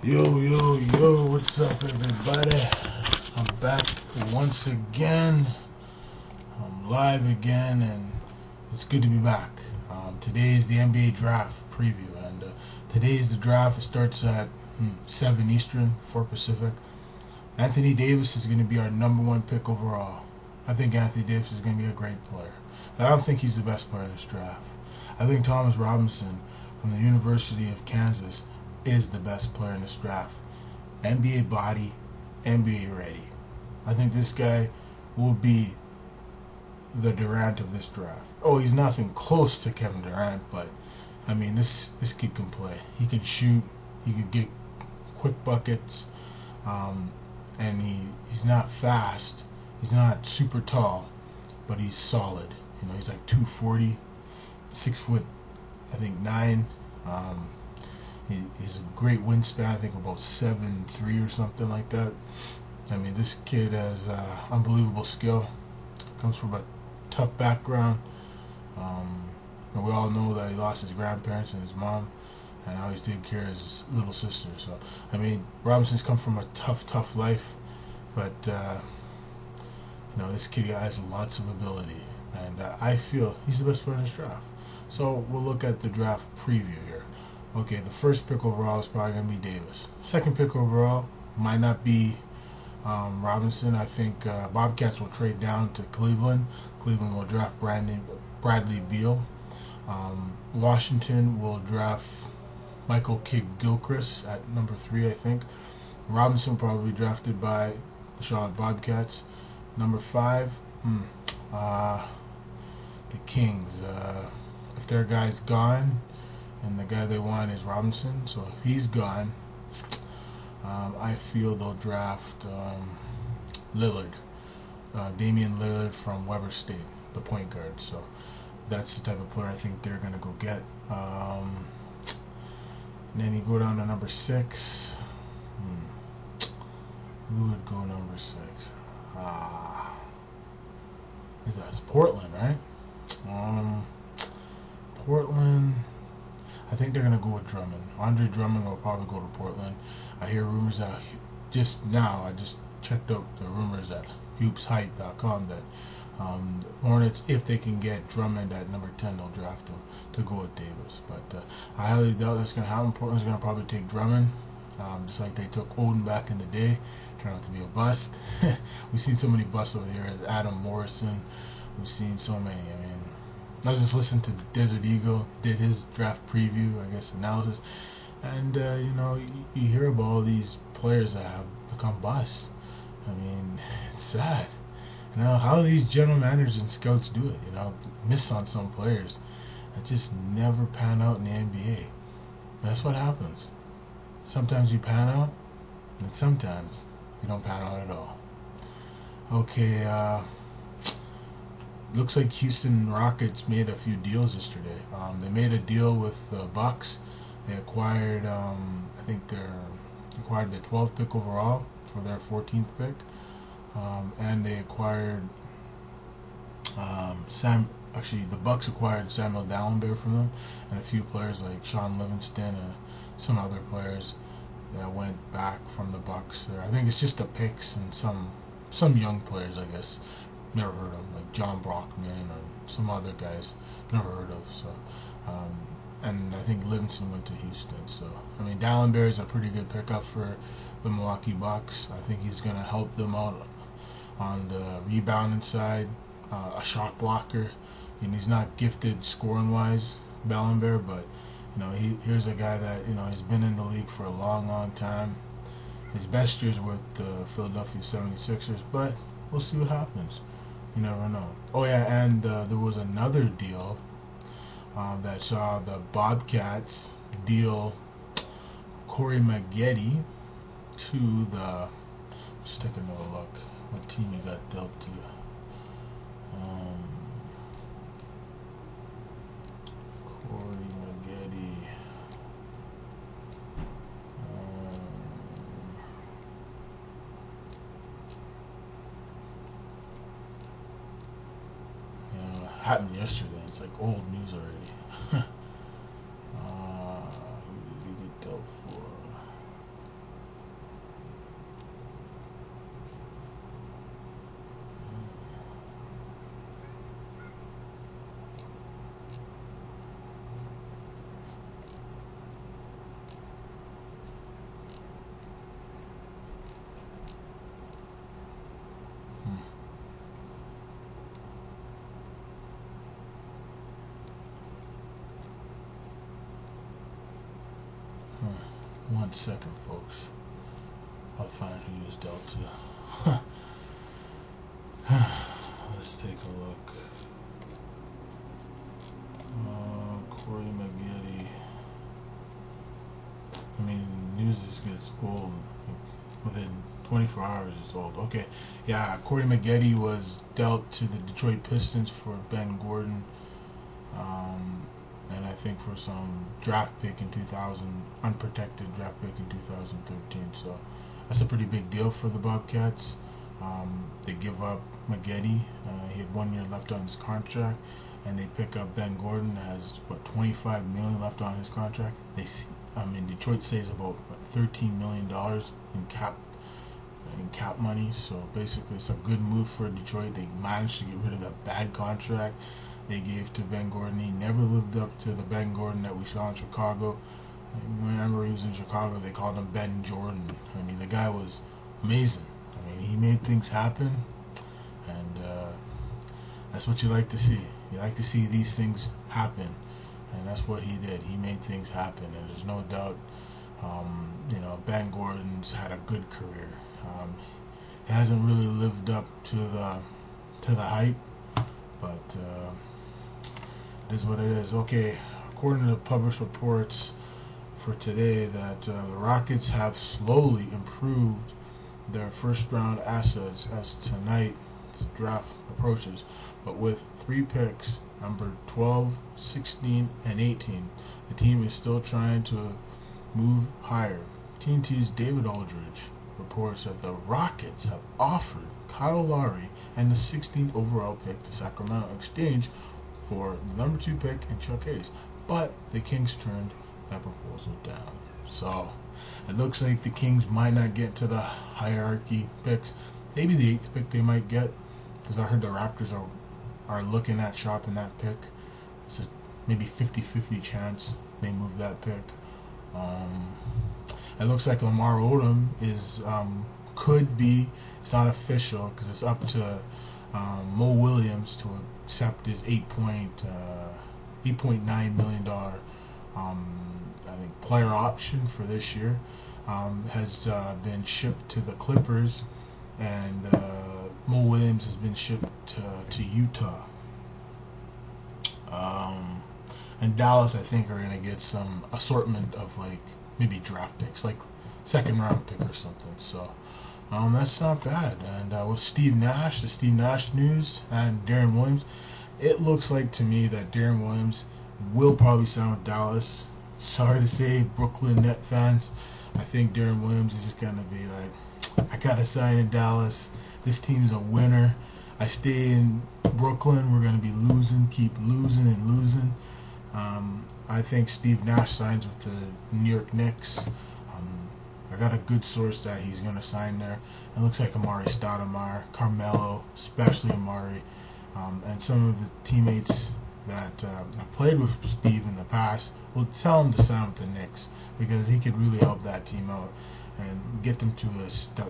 Yo, what's up, everybody? I'm back once again. I'm live again, and it's good to be back. Today is the NBA draft preview, and today is the draft. It starts at 7 Eastern, 4 Pacific. Anthony Davis is going to be our number one pick overall. I think Anthony Davis is going to be a great player. But I don't think he's the best player in this draft. I think Thomas Robinson from the University of Kansas is the best player in this draft. NBA body, NBA ready. I think this guy will be the Durant of this draft. Oh, he's nothing close to Kevin Durant, but I mean, this kid can play. He can shoot. He can get quick buckets, and he's not fast. He's not super tall, but he's solid. You know, he's like 240, 6 foot, I think 9. He's a great wingspan. I think about 7'3" or something like that. I mean, this kid has unbelievable skill. Comes from a tough background. And we all know that he lost his grandparents and his mom, and now he's taking care of his little sister. So, I mean, Robinson's come from a tough life, but you know, this kid has lots of ability, and I feel he's the best player in this draft. So we'll look at the draft preview here. Okay, the first pick overall is probably going to be Davis. Second pick overall might not be Robinson. I think Bobcats will trade down to Cleveland. Cleveland will draft Bradley Beal. Washington will draft Michael Kidd-Gilchrist at number 3, I think. Robinson will probably be drafted by the Charlotte Bobcats. Number 5, the Kings. If their guy's gone, and the guy they want is Robinson, so if he's gone, I feel they'll draft Lillard, Damian Lillard from Weber State, the point guard. So that's the type of player I think they're going to go get. And then you go down to number 6. Who would go number 6? It's Portland, right? Portland. I think they're going to go with Drummond. Andre Drummond will probably go to Portland. I hear rumors that I just checked out the rumors at hoopshype.com that Hornets, if they can get Drummond at number 10, they'll draft him to go with Davis. But I highly doubt that's going to happen. Portland's going to probably take Drummond, just like they took Oden back in the day. Turned out to be a bust. We've seen so many busts over here. Adam Morrison. We've seen so many. I mean, I was just listening to Desert Eagle, did his draft preview, I guess, analysis, and you know, you hear about all these players that have become busts. I mean, it's sad. You know, how these general managers and scouts do it, you know, miss on some players that just never pan out in the NBA. That's what happens. Sometimes you pan out, and sometimes you don't pan out at all. Okay, looks like Houston Rockets made a few deals yesterday. They made a deal with the Bucks. They acquired, I think they acquired the 12th pick overall for their 14th pick, and they acquired the Bucks acquired Samuel Dallenberg from them, and a few players like Sean Livingston and some other players that went back from the Bucks there. I think it's just the picks and some young players, I guess. Never heard of, like John Brockman or some other guys never heard of. So, and I think Livingston went to Houston. So, I mean, Dallenberg is a pretty good pickup for the Milwaukee Bucks. I think he's going to help them out on the rebounding side, a shot blocker. And he's not gifted scoring wise, Dallenberg, but you know, here's a guy that, you know, he's been in the league for a long time. His best years with the Philadelphia 76ers, but we'll see what happens. You never know. Oh yeah, and there was another deal that saw the Bobcats deal Corey Maggette to the. Let's take another look. What team he got dealt to? Corey Maggette. Happened yesterday. It's like old news already. Who did he get dealt for? 1 second, folks. I'll find who he was dealt to. Let's take a look. Corey Maggette. I mean, news just gets old. Like, within 24 hours, it's old. Okay, yeah, Corey Maggette was dealt to the Detroit Pistons for Ben Gordon. And I think for some draft pick in 2000, unprotected draft pick in 2013. So that's a pretty big deal for the Bobcats. They give up Maggette. He had 1 year left on his contract, and they pick up Ben Gordon. Has what, $25 million left on his contract. Detroit saves about $13 million in cap money. So basically, it's a good move for Detroit. They managed to get rid of that bad contract they gave to Ben Gordon. He never lived up to the Ben Gordon that we saw in Chicago. And whenever he was in Chicago, they called him Ben Jordan. I mean, the guy was amazing. I mean, he made things happen, and that's what you like to see. You like to see these things happen, and that's what he did. He made things happen, and there's no doubt. Ben Gordon's had a good career. He hasn't really lived up to the hype, but it is what it is. Okay, according to the published reports for today, that the Rockets have slowly improved their first-round assets as tonight's draft approaches, but with 3 picks, number 12, 16, and 18, the team is still trying to move higher. TNT's David Aldridge reports that the Rockets have offered Kyle Lowry and the 16th overall pick to Sacramento in exchange for the number 2 pick and Chuck Hayes, but the Kings turned that proposal down. So it looks like the Kings might not get to the hierarchy picks. Maybe the 8th pick they might get, because I heard the Raptors are looking at shopping that pick. It's a maybe 50-50 chance they move that pick. It looks like Lamar Odom is could be. It's not official because it's up to Mo Williams to accept his $8.9 million I think player option for this year. Has been shipped to the Clippers, and Mo Williams has been shipped to Utah. And Dallas, I think, are going to get some assortment of like maybe draft picks, like 2nd round pick or something. So that's not bad. And with Steve Nash, the Steve Nash news, and Darren Williams, it looks like to me that Darren Williams will probably sign with Dallas. Sorry to say, Brooklyn Net fans, I think Darren Williams is just going to be like, I got to sign in Dallas. This team's a winner. I stay in Brooklyn, we're going to be losing, keep losing and losing. I think Steve Nash signs with the New York Knicks. I got a good source that he's going to sign there. It looks like Amari Stoudemire, Carmelo, especially Amari, and some of the teammates that have played with Steve in the past will tell him to sign with the Knicks, because he could really help that team out and get them to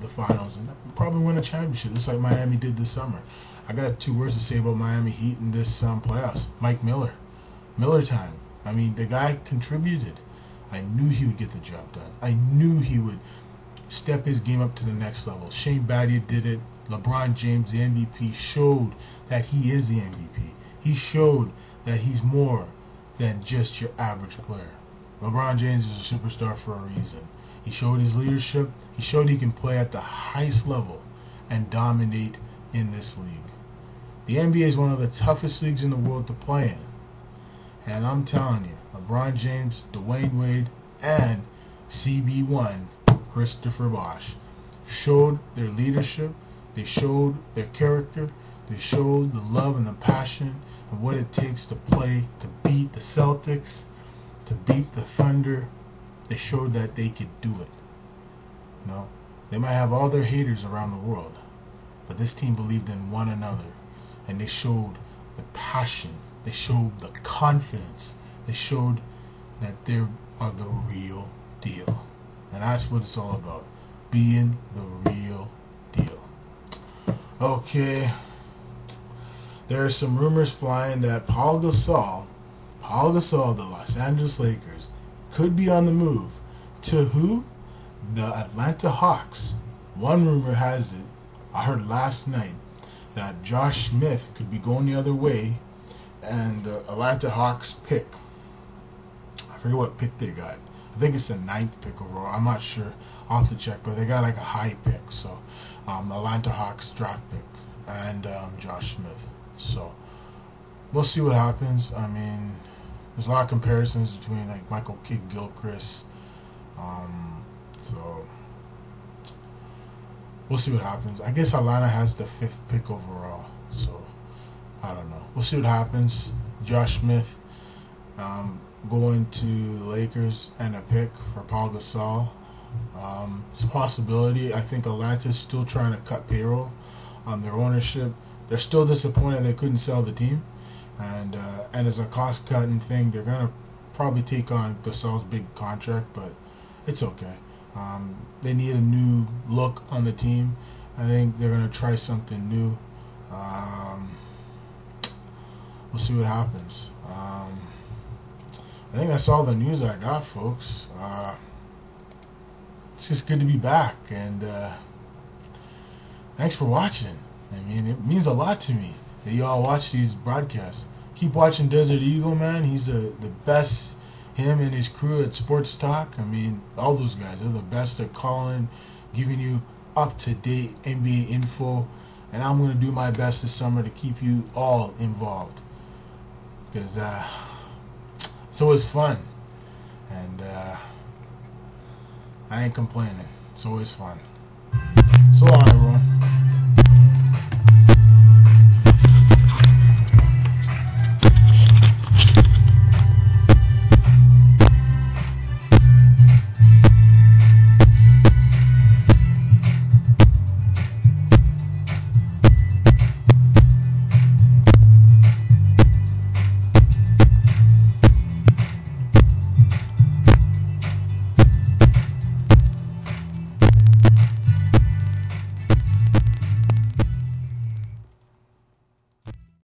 the finals and probably win a championship, just like Miami did this summer. I got 2 words to say about Miami Heat in this playoffs. Mike Miller. Miller time. I mean, the guy contributed. I knew he would get the job done. I knew he would step his game up to the next level. Shane Battier did it. LeBron James, the MVP, showed that he is the MVP. He showed that he's more than just your average player. LeBron James is a superstar for a reason. He showed his leadership. He showed he can play at the highest level and dominate in this league. The NBA is one of the toughest leagues in the world to play in. And I'm telling you, LeBron James, Dwayne Wade, and CB1, Christopher Bosh, showed their leadership. They showed their character. They showed the love and the passion of what it takes to play, to beat the Celtics, to beat the Thunder. They showed that they could do it. You know, they might have all their haters around the world, but this team believed in one another, and they showed the passion. They showed the confidence. They showed that they are the real deal. And that's what it's all about, being the real deal. Okay. There are some rumors flying that Paul Gasol of the Los Angeles Lakers, could be on the move To who? The Atlanta Hawks. One rumor has it, I heard last night, that Josh Smith could be going the other way, and the Atlanta Hawks pick. I forget what pick they got. I think it's the 9th pick overall. I'm not sure. I'll have to check, but they got like a high pick. So, Atlanta Hawks draft pick and Josh Smith. So, we'll see what happens. I mean, there's a lot of comparisons between like Michael Kidd-Gilchrist. So, we'll see what happens. I guess Atlanta has the 5th pick overall. So, I don't know. We'll see what happens. Josh Smith going to the Lakers and a pick for Paul Gasol. It's a possibility. I think Atlanta's still trying to cut payroll on their ownership. They're still disappointed they couldn't sell the team. And as a cost-cutting thing, they're going to probably take on Gasol's big contract, but it's okay. They need a new look on the team. I think they're going to try something new. We'll see what happens. I think that's all the news I got, folks. It's just good to be back, and thanks for watching. I mean, it means a lot to me that you all watch these broadcasts. Keep watching Desert Eagle, man. He's the best. Him and his crew at Sports Talk. I mean, all those guys, they're the best at calling, giving you up-to-date NBA info. And I'm going to do my best this summer to keep you all involved. Because it's always fun. And I ain't complaining. It's always fun. So long, everyone.